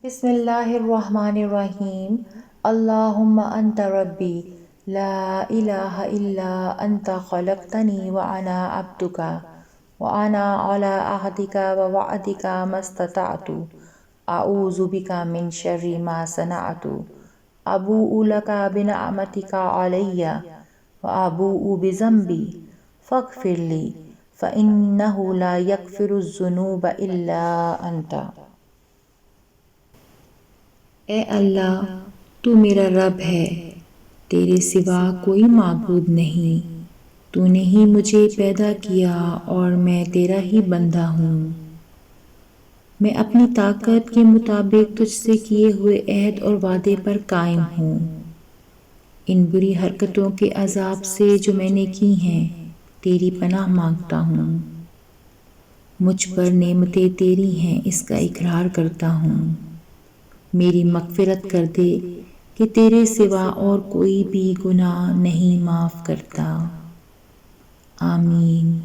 بسم اللہ الرحمن الرحیم۔ اللہم انت ربی لا الہ الا انت خلقتنی وانا عبدک وانا علی عہدک ووعدک ما استطعت اعوذ بک من شر ما صنعت ابوء لک بنعمتک علی وابوء بذنبی فاغفر لی فانہ لا یغفر الذنوب الا انت۔ اے اللہ، تو میرا رب ہے، تیرے سوا کوئی معبود نہیں۔ تو نے ہی مجھے پیدا کیا اور میں تیرا ہی بندہ ہوں۔ میں اپنی طاقت کے مطابق تجھ سے کیے ہوئے عہد اور وعدے پر قائم ہوں۔ ان بری حرکتوں کے عذاب سے جو میں نے کی ہیں، تیری پناہ مانگتا ہوں۔ مجھ پر نعمتیں تیری ہیں، اس کا اقرار کرتا ہوں۔ میری مغفرت کر دے کہ تیرے سوا اور کوئی بھی گناہ نہیں معاف کرتا۔ آمین۔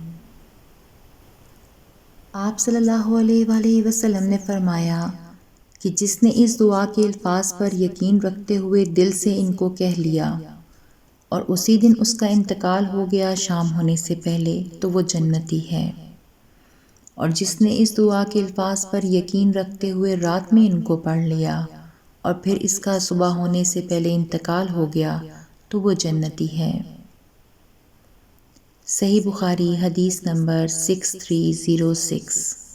آپ صلی اللہ علیہ وآلہ وسلم نے فرمایا کہ جس نے اس دعا کے الفاظ پر یقین رکھتے ہوئے دل سے ان کو کہہ لیا اور اسی دن اس کا انتقال ہو گیا شام ہونے سے پہلے، تو وہ جنتی ہے۔ اور جس نے اس دعا کے الفاظ پر یقین رکھتے ہوئے رات میں ان کو پڑھ لیا اور پھر اس کا صبح ہونے سے پہلے انتقال ہو گیا تو وہ جنتی ہے۔ صحیح بخاری حدیث نمبر 6306۔